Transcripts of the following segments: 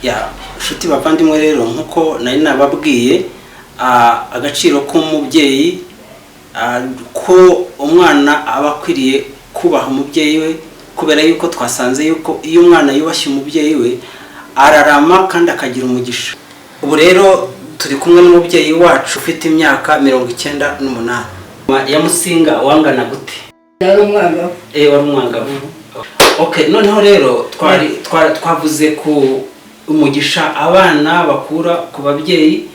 ya shuti bavandimwe rero nkuko nari nababwiye agaciro k'umubyeyi ko umwana aba akwiriye kubaha umubyeyi we kubera yuko twasanze yuko iyo umwana yubashye umubyeyi we ararama kandi akagira umugisha. Ubu rero turi kumwe n'umubyeyi wacu ufite imyaka 98. Ya Musinga wangana gute? Yari umwangavu. Wari umwangavu. Okay, noneho rero twavuze ku umugisha abana bakura ku babyeyi.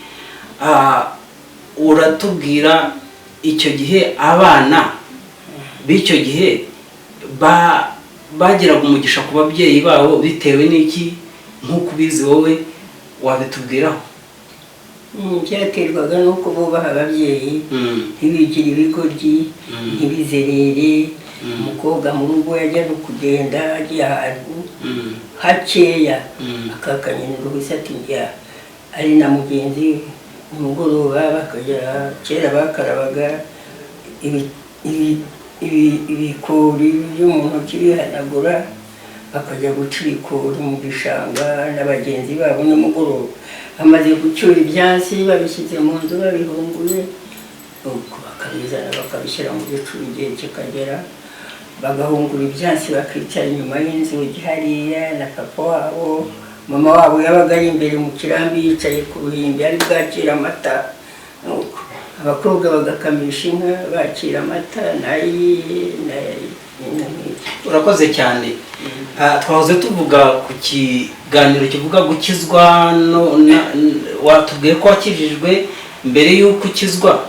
Uratubwira icyo gihe abana b'icyo gihe bagiraga umugisha ku babyeyi babo bitewe n'iki nk'uko ubizi wowe wabitubwiraho? Byaterwaga nuko bubaha ababyeyi, ntibigire ibigoryi, ntibizerere. Umukobwa mu rugo yajyaga kugenda agiye ahantu hakeya akakanyina uruhushya ati njya ari na mugenzi nimugoroba bakajya kera bakarabaga ibikori byo mu ntoki bihanagura bakajya guca ibikori mu gishanga n'abagenzi babo nimugoroba amaze gucyura ibyansi babishyize mu nzu babihunguye bakabizana bakabishyira mu gicuba igihe kikagera bagahungura ibyansi bakicara inyuma y'inzugi hariya na papa wabo. Mama wabo yabaga ari imbere mu kirambi yicaye ku ruhimbi ari bwakira amata, abakobwa bagakamisha inka bakira amata Urakoze cyane. Twahoze tuvuga ku kiganiro kivuga gukizwa, watubwiye ko wakijijwe mbere y'uko ukizwa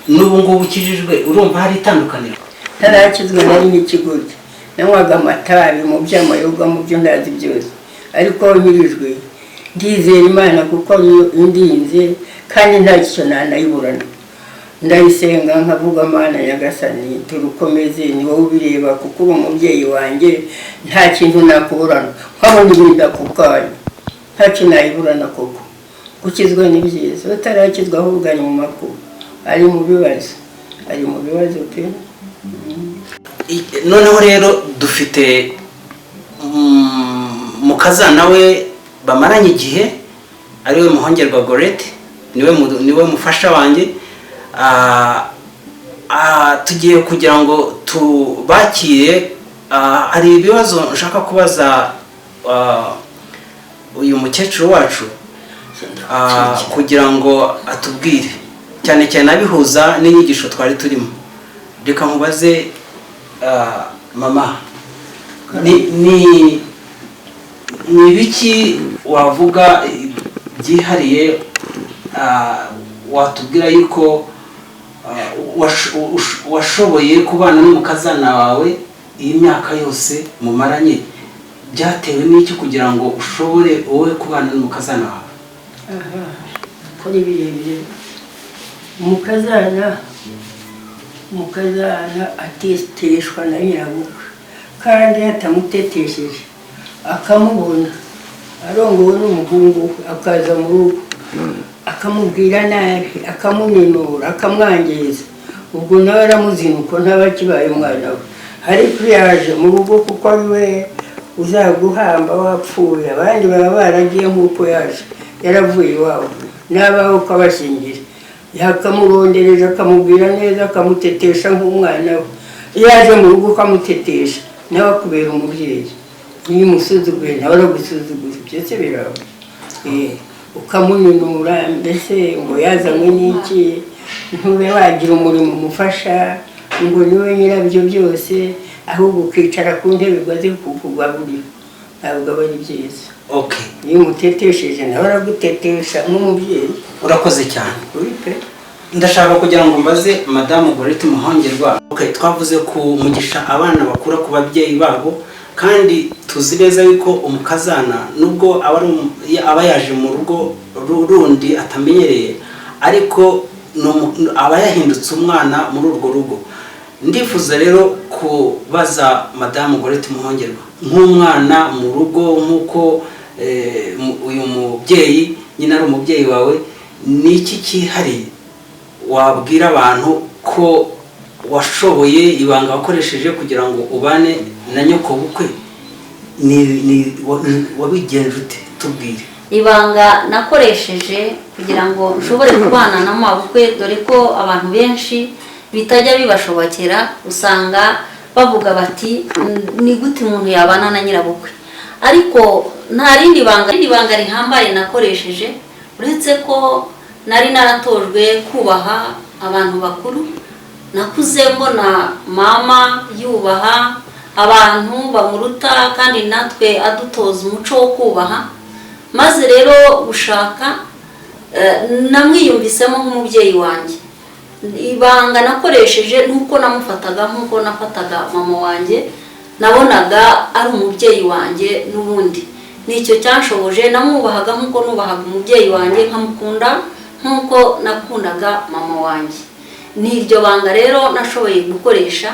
n'ubu ngubu ukijijwe, urumva hari itandukaniro? Ntarakizwa nari n'ikigoryi, nanywaga amatabi mu by'amayoga mu byo ndazi byose, ariko nkirijwe ndizera Imana kuko indinze kandi nta cyo nanayiburana. Ndayisenga nkavuga Mana Nyagasani turukomeze ni wowe ubireba kuko uri umubyeyi wanjye nta kintu nakuburana, nkabona ibinda ku kanya nta cyo nayiburana koko. Gukizwa ni byiza, utarakizwa ahubwo ari mu makuba, ari mu bibazo pe. Noneho rero dufite mukazana we bamaranye igihe ariwe Muhongerwa Gorette, niwe mufasha wanjye. Tugiye kugira ngo tubakire. Hari ibibazo nshaka kubaza uyu mukecuru wacu kugira ngo atubwire cyane cyane abihuza n'inyigisho twari turimo. Reka nkubaze mama, ni biki wavuga byihariye watubwira yuko washoboye kubana n'umukazana wawe iyi myaka yose mumaranye, byatewe n'iki kugira ngo ushobore wowe kubana n'umukazana wawe? Kuri birebire umukazana ateteshwa na nyirabukwe kandi atamutetesheje akamubona arongowe n'umuhungu akaza mu rugo akamubwira nabi akamuninura akamwangiza, ubwo nawe aramuzinuko ntabakibaye umwana we. Ariko yaje mu rugo kuko ari we uzaguhamba wapfuye, abandi baba baragiye nk'uko yaje yaravuye iwabo n'abaho ukabashingira, yakamurondereje akamubwira neza akamutetesha nk'umwana we. Iyo yaje mu rugo ukamutetesha nawe akubera umubyeyi, niyo umusuzuguye nawe aragusuzugura, byose biraba. Ukamuninura mbese ngo yazanywe n'iki, ntube wagira umurimo umufasha ngo niwe nyirabyo byose, ahubwo ukicara ku ntebe igoze kukugaburira, ntabwo aba ari byiza. Okay, niyo umutetesheje nawe aragutetesha nk'umubyeyi. Urakoze cyane. Ndashaka kugira ngo mbaze Madame Gorette Muhongerwa. Okay, twavuze ku mugisha abana bakura ku babyeyi babo, kandi tuzi neza yuko umukazana nubwo aba yaje mu rugo rundi atamenyereye, ariko aba yahindutse umwana muri urwo rugo. Ndifuza rero kubaza Madame Gorette Muhongerwa, nk'umwana mu rugo nk'uko uyu mubyeyi nyina ari umubyeyi wawe, ni iki cyihariye wabwira abantu ko washoboye ibanga wakoresheje kugira ngo ubane na nyoko bukwe? Wabigenje ute? tubwire. Ibanga nakoresheje kugira ngo nshobore kubana na mabukwe, dore ko abantu benshi bitajya bibashobokera, usanga bavuga bati ni gute umuntu yabana na nyirabukwe. Ariko nta rindi banga rihambaye nakoresheje, uretse ko nari naratojwe kubaha abantu bakuru. Nakuze mbona mama yubaha abantu bamuruta, kandi natwe adutoza umuco wo kubaha. Maze rero gushaka namwiyumvisemo nk'umubyeyi wanjye. Ibanga nakoresheje nuko namufataga nk'uko nafataga mama wanjye, nabonaga ari umubyeyi wanjye n'ubundi. Nicyo cyanshoboje, namwubahaga nk'uko nubahaga umubyeyi wanjye, nkamukunda nk'uko nakundaga mama wanjye. N'iryo banga rero nashoboye gukoresha.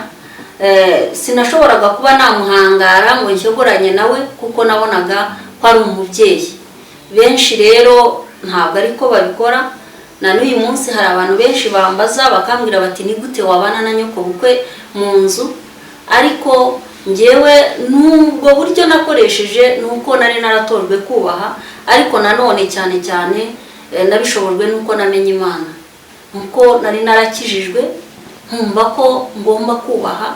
Sinashoboraga kuba namuhangara ngo nshyogoranye nawe, kuko nabonaga ko ari umubyeyi. Benshi rero ntabwo ariko babikora. Na n'uyu munsi hari abantu benshi bambaza bakambwira bati ni gute wabana na nyoko bukwe mu nzu. Ariko njyewe nubwo buryo nakoresheje nuko nari naratojwe kubaha, ariko nanone cyane cyane nabishobojwe nuko namenye Imana, nuko nari narakijijwe nkumva ko ngomba kubaha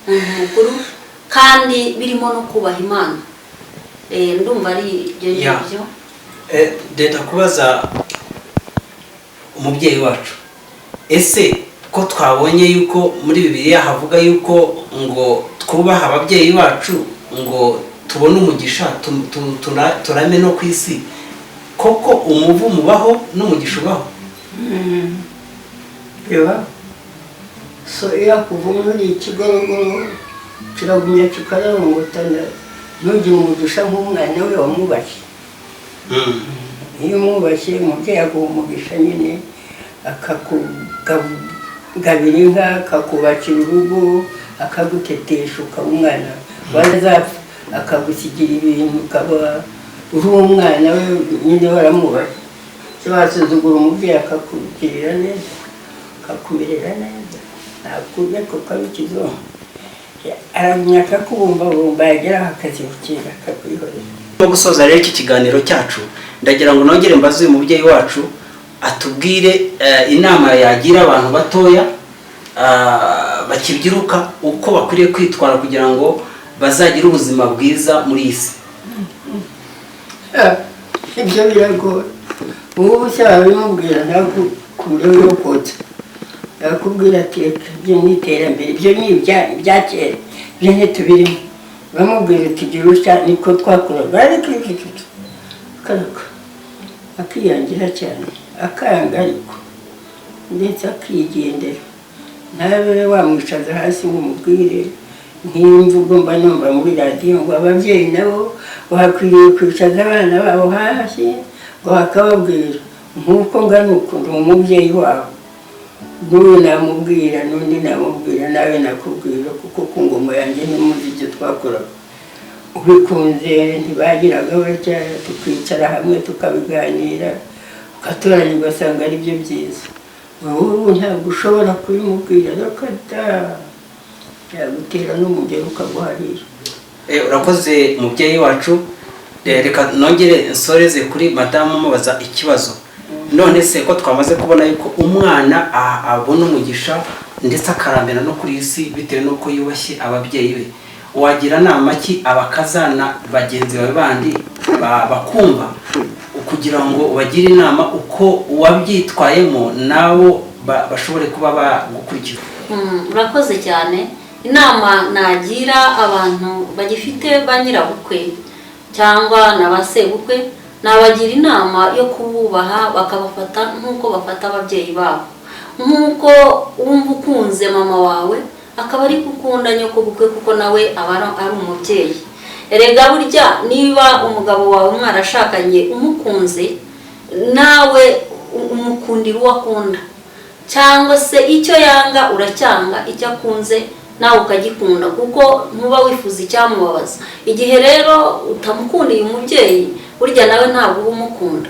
umuntu mukuru, kandi birimo no kubaha Imana. Ndumva ari ibyo ngibyo. Ndenda kubaza umubyeyi wacu, ese ko twabonye yuko muri Bibiliya havuga yuko ngo twubaha ababyeyi bacu ngo tubone umugisha turame no ku isi, koko umuvumo ubaho n'umugisha ubaho? Biba so iyo kuvuma ni ikigorogoro kiragumya kikararongotana, ntugire umugisha nk'umwana we wamubashye. Iyo umwubashye umubyeyi aguha umugisha nyine, akakugabira inka, akakubakira urugo, akagutetesha ukaba umwana. Wazapfa akagusigira ibintu, ukaba uri umwana we nyine waramwubashye. Se wasuzugura umubyeyi akakugirira neza, akakumerera neza, ntakurya kuko abikizo aragumya akakubumbabumba, yageraho akazibukira akakwihorera. Mu gusoza rero iki kiganiro cyacu, ndagira ngo nongere mbaze uyu mubyeyi wacu atubwire inama yagira abantu batoya bakibyiruka uko bakwiriye kwitwara kugira ngo bazagire ubuzima bwiza muri iyi si. Ibyo biragoye. Ubu se babimubwira ntakukureho kotsa, yakubwira ati ibyo ni iterambere, ibyo ni ibya kera, ibyo ntitubirimo. Bamubwira ati gira utya niko twakoraga, ariko akaruka akiyangira cyane, akanga ariko ndetse akigendera. Ntabe wamwicaza hasi ngo umubwire nk'imvugo mba numva muri radiyo ngo ababyeyi nabo bakwiriye kwicaza abana babo hasi ngo bakababwira nk'uko ngana ukunda umubyeyi wabo. N'uyu namubwira, n'undi namubwira, nawe nakubwira, kuko ku ngoma yanjye ntimuzi ibyo twakoraga. Ubikunze ntibagiraga batya, tukicara hamwe tukabiganira, ugatoranya ugasanga ari byo byiza. Ubu ntabwo ushobora kubimubwira, reka yagutera n'umugero ukaguharira. Urakoze mubyeyi wacu. Reka nongere nsoreze kuri madamu mubaza ikibazo. None se ko twamaze kubona yuko umwana abona umugisha ndetse akarambira no kuri isi bitewe nuko yubashye ababyeyi be, wagira nama ki abakazana bagenzi bawe bandi bakumva kugira ngo bagire inama uko wabyitwayemo nabo bashobore kuba bagukurikiza? Urakoze cyane. Inama nagira abantu bagifite ba nyirabukwe cyangwa na ba sebukwe, nabagira inama yo kububaha, bakabafata nk'uko bafata ababyeyi babo. Nk'uko wumva ukunze mama wawe akaba ari gukunda nyoko bukwe, kuko nawe aba ari umubyeyi. Erega burya niba umugabo wawe mwarashakanye umukunze, nawe umukundira uwo akunda, cyangwa se icyo yanga uracyanga, icyo akunze nawe ukagikunda, kuko ntuba wifuza icyamubabaza. Igihe rero utamukundiye umubyeyi, burya nawe ntabwo uba umukunda.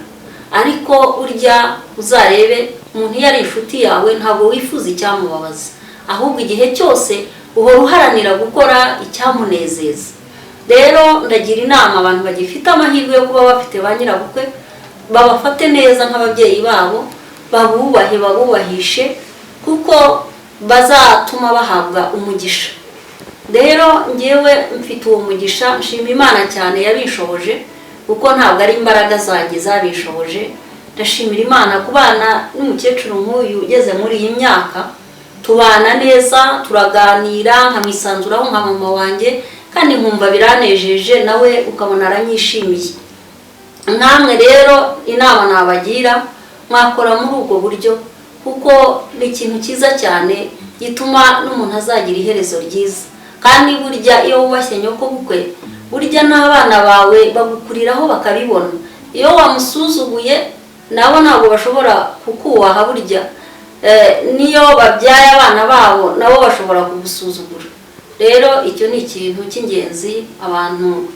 Ariko burya uzarebe umuntu iyo ari inshuti yawe ntabwo wifuza icyamubabaza, ahubwo igihe cyose uhora uharanira gukora icyamunezeza. rero ndagira inama abantu bagifite amahirwe yo kuba bafite ba nyirabukwe babafate neza nk'ababyeyi babo, babubahe babubahishe, kuko bazatuma bahabwa umugisha. Rero ngewe mfite uwo mugisha, nshima Imana cyane yabishoboje, kuko ntabwo ari imbaraga zanjye zabishoboje. Ndashimira Imana kubana n'umukecuru nk'uyu ugeze muri iyi myaka, tubana neza, turaganira, nkamwisanzuraho nka mama wanjye, kandi nkumva biranejeje, nawe ukabona aranyishimiye. Namwe rero inama nabagira, mwakora muri ubwo buryo, kuko ni ikintu cyiza cyane gituma n'umuntu azagira iherezo ryiza. Kandi burya iyo wubashye nyoko bukwe, burya n'abana bawe bagukuriraho bakabibona. Iyo wamusuzuguye nabo ntabwo bashobora kukubaha, burya niyo babyaye abana babo nabo bashobora kugusuzugura. Rero icyo ni ikintu cy'ingenzi abantu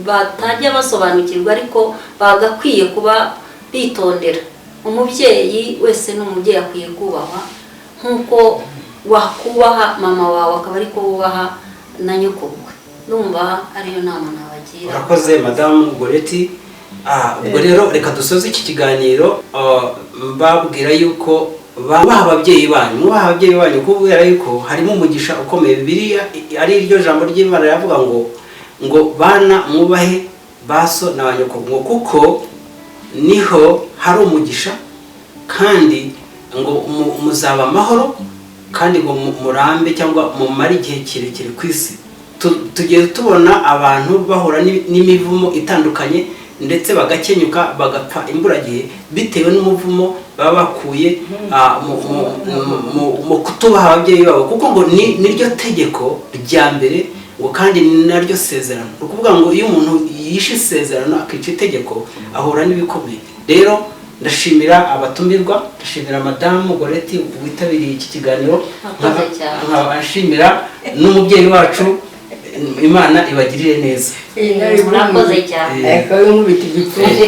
batajya basobanukirwa, ariko bagakwiye kuba bitondera. Umubyeyi wese n'umubyeyi akwiye kubahwa nk'uko wakubaha mama wawe akaba ariko wubaha na nyoko bukwe. Numva ariyo nama nabagira. Urakoze Madamu Goreti. Ubwo rero reka dusoze iki kiganiro babwira yuko babaha ababyeyi banyu, mubaha ababyeyi banyu kubera yuko harimo umugisha ukomeye. Bibiliya ari iryo jambo ry'Imana yavuga ngo bana mwubahe baso na banyoko, ngo kuko niho hari umugisha, kandi ngo muzaba amahoro, kandi ngo murambe cyangwa mumare igihe kirekire ku isi. Tugiye tubona abantu bahura n'imivumo itandukanye, ndetse bagakenyuka bagapfa imburagihe bitewe n'umuvumo baba bakuye mu kutubaha ababyeyi babo, kuko ngo niryo tegeko rya mbere, ngo kandi naryo sezerano. Ni ukuvuga ngo iyo umuntu yishe isezerano akica itegeko ahura n'ibikomeye. Rero ndashimira abatumirwa, ndashimira Madamu Goreti witabiriye iki kiganiro, nkabashimira n'umubyeyi wacu. Imana ibagirire neza. Murakoze cyane. Akaba nkubita igipfunsi.